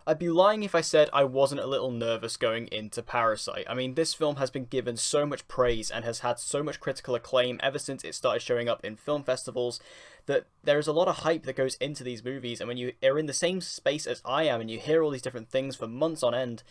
I'd be lying if I said I wasn't a little nervous going into Parasite. I mean, this film has been given so much praise and has had so much critical acclaim ever since it started showing up in film festivals that there is a lot of hype that goes into these movies, and when you are in the same space as I am and you hear all these different things for months on end,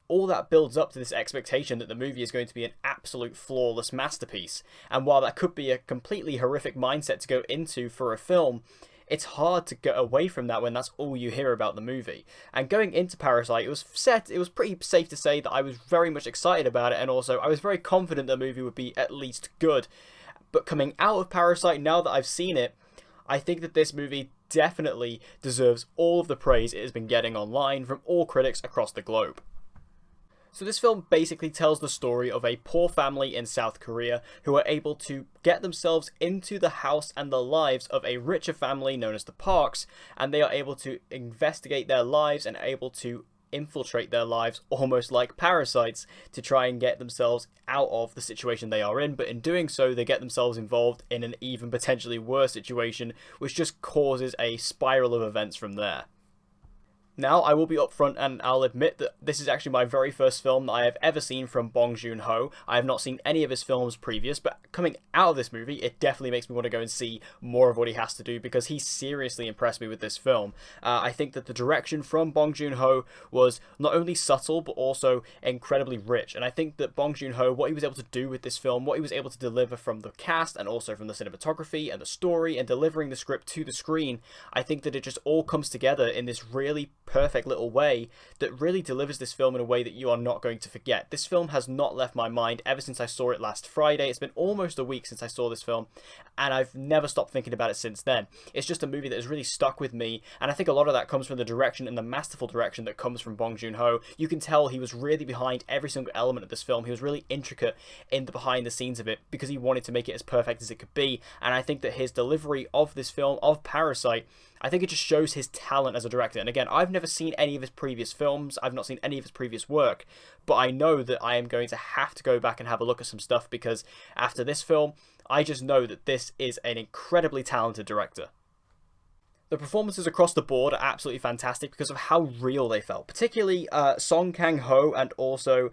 all that builds up to this expectation that the movie is going to be an absolute flawless masterpiece. And while that could be a completely horrific mindset to go into for a film, it's hard to get away from that when that's all you hear about the movie. And going into Parasite, it was pretty safe to say that I was very much excited about it, and also I was very confident the movie would be at least good. But coming out of Parasite, now that I've seen it, I think that this movie definitely deserves all of the praise it has been getting online from all critics across the globe. So this film basically tells the story of a poor family in South Korea who are able to get themselves into the house and the lives of a richer family known as the Parks, and they are able to investigate their lives and able to infiltrate their lives almost like parasites to try and get themselves out of the situation they are in, but in doing so they get themselves involved in an even potentially worse situation, which just causes a spiral of events from there. Now, I will be upfront and I'll admit that this is actually my very first film that I have ever seen from Bong Joon-ho. I have not seen any of his films previous, but coming out of this movie, it definitely makes me want to go and see more of what he has to do because he seriously impressed me with this film. I think that the direction from Bong Joon-ho was not only subtle, but also incredibly rich. And I think that Bong Joon-ho, what he was able to do with this film, what he was able to deliver from the cast and also from the cinematography and the story and delivering the script to the screen, I think that it just all comes together in this really perfect little way that really delivers this film in a way that you are not going to forget. This film has not left my mind ever since I saw it last Friday. It's been almost a week since I saw this film, and I've never stopped thinking about it since then. It's just a movie that has really stuck with me, and I think a lot of that comes from the direction and the masterful direction that comes from Bong Joon-ho. You can tell he was really behind every single element of this film. He was really intricate in the behind the scenes of it because he wanted to make it as perfect as it could be, and I think that his delivery of this film, of Parasite, I think it just shows his talent as a director. And again, I've never seen any of his previous films. I've not seen any of his previous work. But I know that I am going to have to go back and have a look at some stuff because after this film, I just know that this is an incredibly talented director. The performances across the board are absolutely fantastic because of how real they felt. Particularly Song Kang-Ho and also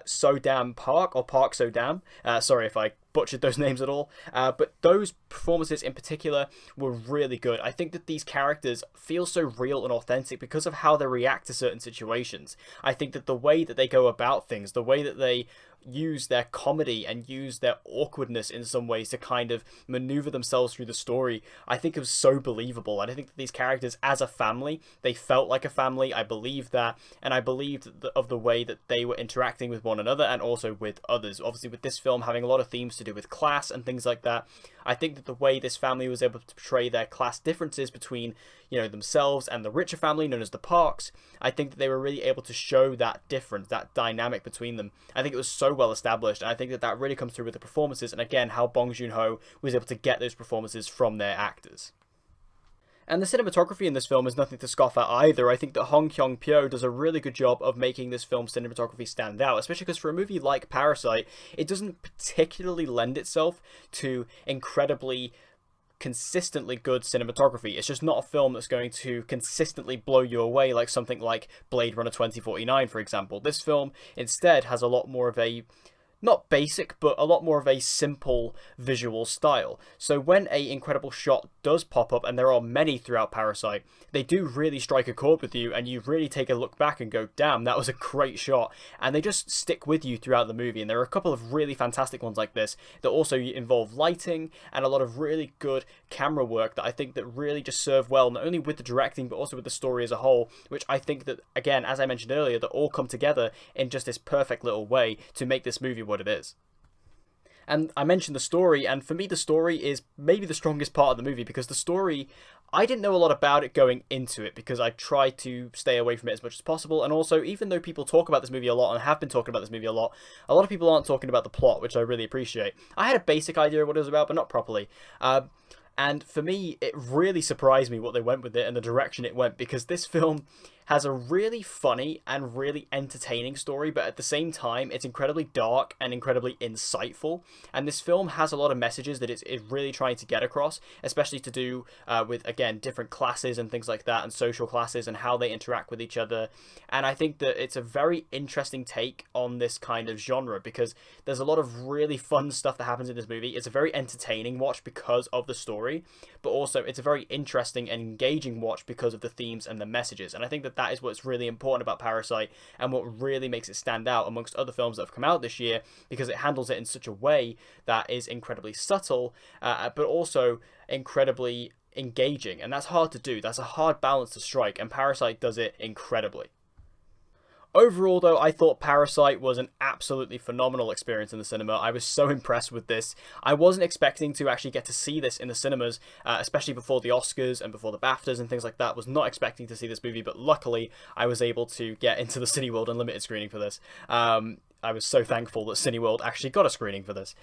So-dam Park, or Park So-dam. Sorry if I butchered those names at all. But those performances in particular were really good. I think that these characters feel so real and authentic because of how they react to certain situations. I think that the way that they go about things, the way that they use their comedy and use their awkwardness in some ways to kind of maneuver themselves through the story, I think it was so believable. And I think that these characters as a family, they felt like a family. I believed that, and I believed of the way that they were interacting with one another and also with others. Obviously with this film having a lot of themes to do with class and things like that, I think that the way this family was able to portray their class differences between, themselves and the richer family known as the Parks, I think that they were really able to show that difference, that dynamic between them. I think it was so well established, and I think that that really comes through with the performances, and again, how Bong Joon-ho was able to get those performances from their actors. And the cinematography in this film is nothing to scoff at either. I think that Hong Kyung-pyo does a really good job of making this film's cinematography stand out, especially because for a movie like Parasite, it doesn't particularly lend itself to incredibly consistently good cinematography. It's just not a film that's going to consistently blow you away like something like Blade Runner 2049, for example. This film instead has a lot more of a, not basic, but a lot more of a simple visual style. So when a incredible shot does pop up, and there are many throughout Parasite, they do really strike a chord with you, and you really take a look back and go, damn, that was a great shot. And they just stick with you throughout the movie, and there are a couple of really fantastic ones like this that also involve lighting and a lot of really good camera work that I think that really just serve well, not only with the directing, but also with the story as a whole, which I think that, again, as I mentioned earlier, that all come together in just this perfect little way to make this movie what it is. And I mentioned the story, and for me the story is maybe the strongest part of the movie, because the story, I didn't know a lot about it going into it because I tried to stay away from it as much as possible. And also, even though people talk about this movie a lot and have been talking about this movie a lot of people aren't talking about the plot, which I really appreciate. I had a basic idea of what it was about, but not properly. And for me, it really surprised me what they went with it and the direction it went, because this film has a really funny and really entertaining story, but at the same time, it's incredibly dark and incredibly insightful. And this film has a lot of messages that it's really trying to get across, especially to do with, again, different classes and things like that, and social classes and how they interact with each other. And I think that it's a very interesting take on this kind of genre, because there's a lot of really fun stuff that happens in this movie. It's a very entertaining watch because of the story, but also it's a very interesting and engaging watch because of the themes and the messages. And I think that that is what's really important about Parasite, and what really makes it stand out amongst other films that have come out this year, because it handles it in such a way that is incredibly subtle, but also incredibly engaging. And that's hard to do. That's a hard balance to strike, and Parasite does it incredibly. Overall, though, I thought Parasite was an absolutely phenomenal experience in the cinema. I was so impressed with this. I wasn't expecting to actually get to see this in the cinemas, especially before the Oscars and before the BAFTAs and things like that. Was not expecting to see this movie, but luckily I was able to get into the Cineworld Unlimited screening for this. I was so thankful that Cineworld actually got a screening for this.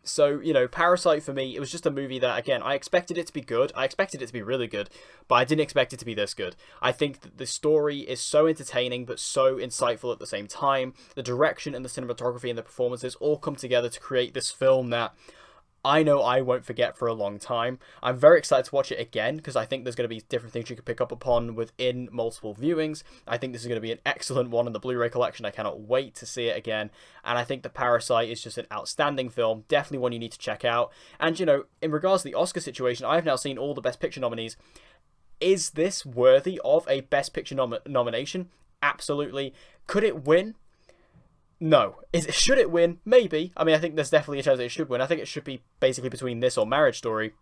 So, you know, Parasite for me, it was just a movie that, again, I expected it to be good. I expected it to be really good, but I didn't expect it to be this good. I think that the story is so entertaining, but so insightful at the same time. The direction and the cinematography and the performances all come together to create this film that I know I won't forget for a long time. I'm very excited to watch it again, because I think there's going to be different things you could pick up upon within multiple viewings. I think this is going to be an excellent one in the Blu-ray collection. I cannot wait to see it again. And I think The Parasite is just an outstanding film. Definitely one you need to check out. And, you know, in regards to the Oscar situation, I've now seen all the Best Picture nominees. Is this worthy of a Best Picture nomination? Absolutely. Could it win? No. Should it win? Maybe. I mean, I think there's definitely a chance that it should win. I think it should be basically between this or Marriage Story.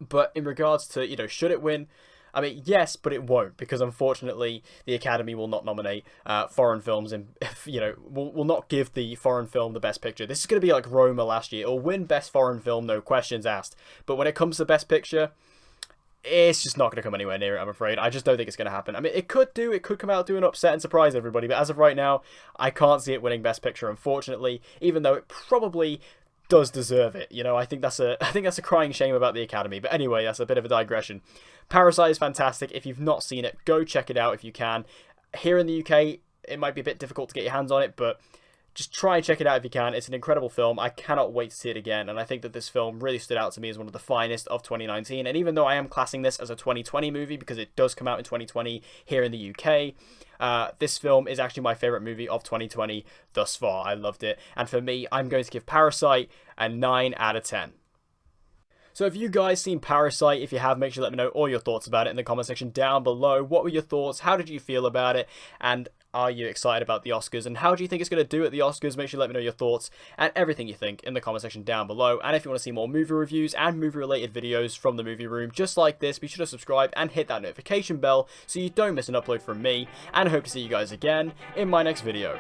But in regards to, you know, should it win? I mean, yes, but it won't, because unfortunately the Academy will not nominate foreign films, and, you know, will not give the foreign film the Best Picture. This is going to be like Roma last year. It'll win Best Foreign Film, no questions asked. But when it comes to Best Picture, it's just not going to come anywhere near it, I'm afraid. I just don't think it's going to happen. I mean, it could come out, do an upset and surprise everybody, but as of right now, I can't see it winning Best Picture, unfortunately, even though it probably does deserve it. You know, I think that's a crying shame about the Academy. But anyway, that's a bit of a digression. Parasite is fantastic. If you've not seen it, go check it out if you can. Here in the UK, it might be a bit difficult to get your hands on it, but just try and check it out if you can. It's an incredible film. I cannot wait to see it again. And I think that this film really stood out to me as one of the finest of 2019. And even though I am classing this as a 2020 movie, because it does come out in 2020 here in the UK, this film is actually my favourite movie of 2020 thus far. I loved it. And for me, I'm going to give Parasite a 9 out of 10. So have you guys seen Parasite? If you have, make sure to let me know all your thoughts about it in the comment section down below. What were your thoughts? How did you feel about it? And are you excited about the Oscars? And how do you think it's going to do at the Oscars? Make sure to let me know your thoughts and everything you think in the comment section down below. And if you want to see more movie reviews and movie-related videos from the movie room just like this, be sure to subscribe and hit that notification bell so you don't miss an upload from me. And I hope to see you guys again in my next video.